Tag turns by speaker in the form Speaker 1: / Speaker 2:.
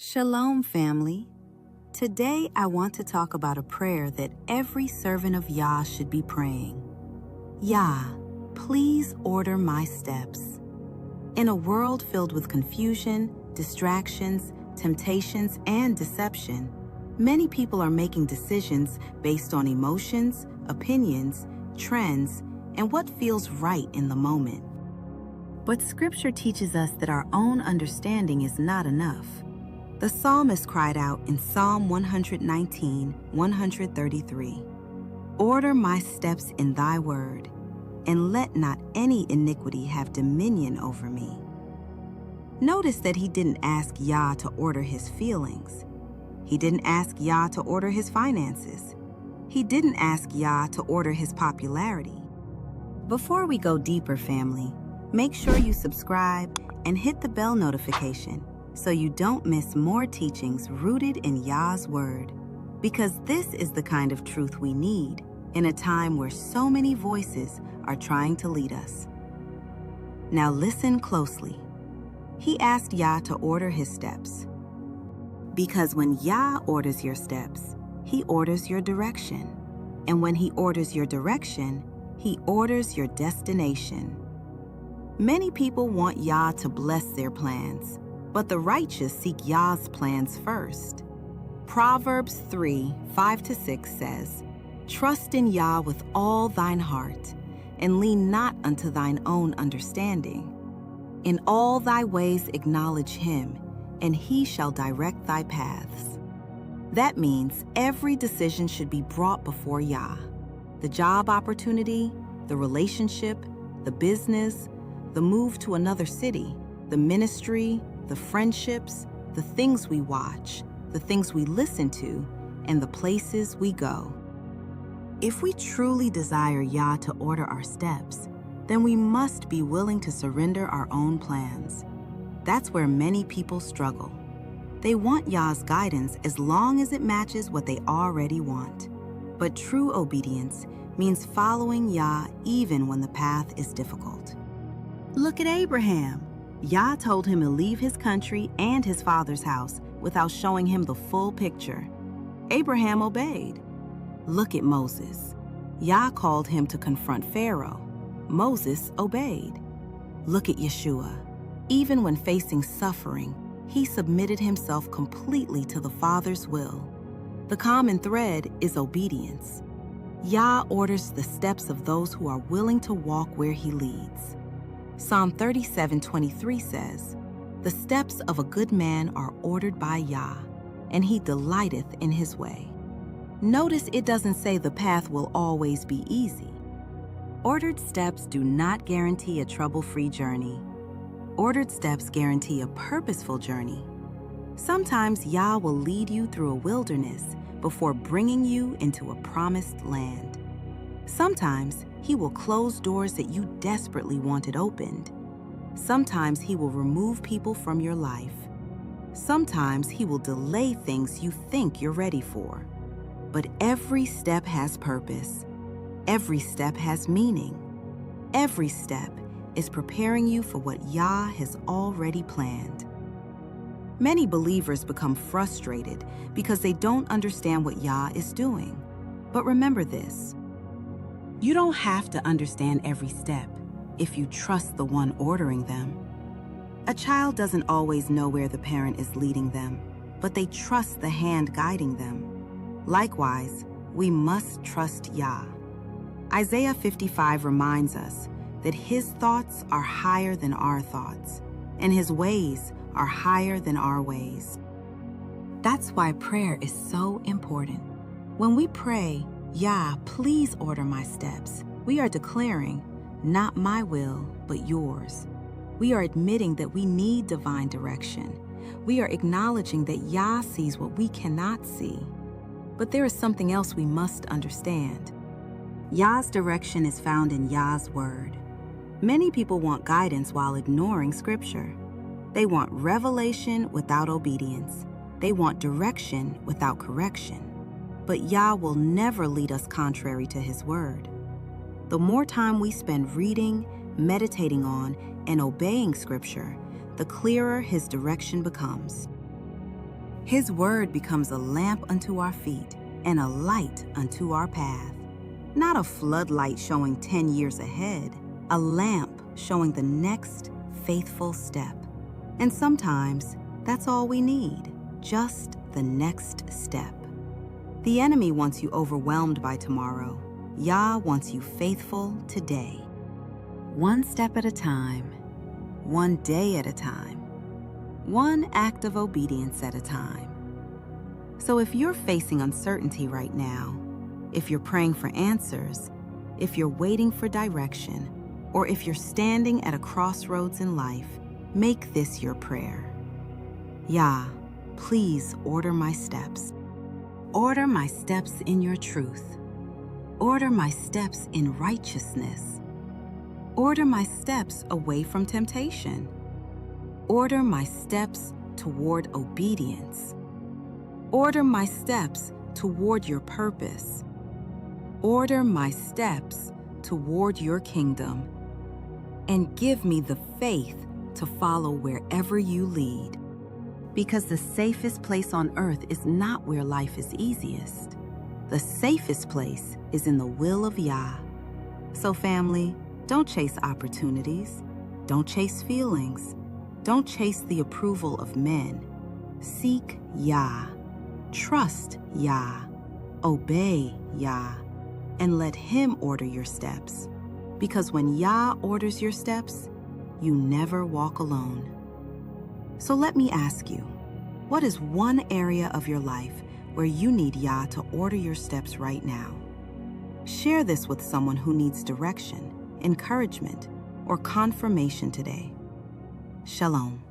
Speaker 1: Shalom, family. Today I want to talk about a prayer that every servant of Yah should be praying. Yah, please order my steps. In a world filled with confusion, distractions, temptations, and deception, many people are making decisions based on emotions, opinions, trends, and what feels right in the moment. But Scripture teaches us that our own understanding is not enough. The psalmist cried out in Psalm 119:133, "Order my steps in thy word, and let not any iniquity have dominion over me." Notice that he didn't ask Yah to order his feelings. He didn't ask Yah to order his finances. He didn't ask Yah to order his popularity. Before we go deeper, family, make sure you subscribe and hit the bell notification so you don't miss more teachings rooted in Yah's word. Because this is the kind of truth we need in a time where so many voices are trying to lead us. Now listen closely. He asked Yah to order his steps. Because when Yah orders your steps, he orders your direction. And when he orders your direction, he orders your destination. Many people want Yah to bless their plans, but the righteous seek Yah's plans first. Proverbs 3:5-6 says, "Trust in Yah with all thine heart, and lean not unto thine own understanding. In all thy ways acknowledge him, and he shall direct thy paths." That means every decision should be brought before Yah. The job opportunity, the relationship, the business, the move to another city, the ministry, the friendships, the things we watch, the things we listen to, and the places we go. If we truly desire Yah to order our steps, then we must be willing to surrender our own plans. That's where many people struggle. They want Yah's guidance as long as it matches what they already want. But true obedience means following Yah even when the path is difficult. Look at Abraham. Yah told him to leave his country and his father's house without showing him the full picture. Abraham obeyed. Look at Moses. Yah called him to confront Pharaoh. Moses obeyed. Look at Yeshua. Even when facing suffering, he submitted himself completely to the Father's will. The common thread is obedience. Yah orders the steps of those who are willing to walk where he leads. Psalm 37:23 says, "The steps of a good man are ordered by Yah, and he delighteth in his way." Notice it doesn't say the path will always be easy. Ordered steps do not guarantee a trouble-free journey. Ordered steps guarantee a purposeful journey. Sometimes Yah will lead you through a wilderness before bringing you into a promised land. Sometimes he will close doors that you desperately wanted opened. Sometimes he will remove people from your life. Sometimes he will delay things you think you're ready for. But every step has purpose. Every step has meaning. Every step is preparing you for what Yah has already planned. Many believers become frustrated because they don't understand what Yah is doing. But remember this: you don't have to understand every step if you trust the one ordering them. A child doesn't always know where the parent is leading them, but they trust the hand guiding them. Likewise, we must trust Yah. Isaiah 55 reminds us that his thoughts are higher than our thoughts, and his ways are higher than our ways. That's why prayer is so important. When we pray, "Yah, please order my steps," we are declaring, "Not my will, but yours." We are admitting that we need divine direction. We are acknowledging that Yah sees what we cannot see. But there is something else we must understand. Yah's direction is found in Yah's word. Many people want guidance while ignoring Scripture. They want revelation without obedience. They want direction without correction. But Yah will never lead us contrary to his word. The more time we spend reading, meditating on, and obeying Scripture, the clearer his direction becomes. His word becomes a lamp unto our feet and a light unto our path. Not a floodlight showing 10 years ahead, a lamp showing the next faithful step. And sometimes that's all we need, just the next step. The enemy wants you overwhelmed by tomorrow. Yah wants you faithful today. One step at a time, one day at a time, one act of obedience at a time. So if you're facing uncertainty right now, if you're praying for answers, if you're waiting for direction, or if you're standing at a crossroads in life, make this your prayer. Yah, please order my steps. Order my steps in your truth. Order my steps in righteousness. Order my steps away from temptation. Order my steps toward obedience. Order my steps toward your purpose. Order my steps toward your kingdom. And give me the faith to follow wherever you lead. Because the safest place on earth is not where life is easiest. The safest place is in the will of Yah. So family, don't chase opportunities. Don't chase feelings. Don't chase the approval of men. Seek Yah. Trust Yah. Obey Yah. And let Him order your steps. Because when Yah orders your steps, you never walk alone. So let me ask you, what is one area of your life where you need Yah to order your steps right now? Share this with someone who needs direction, encouragement, or confirmation today. Shalom.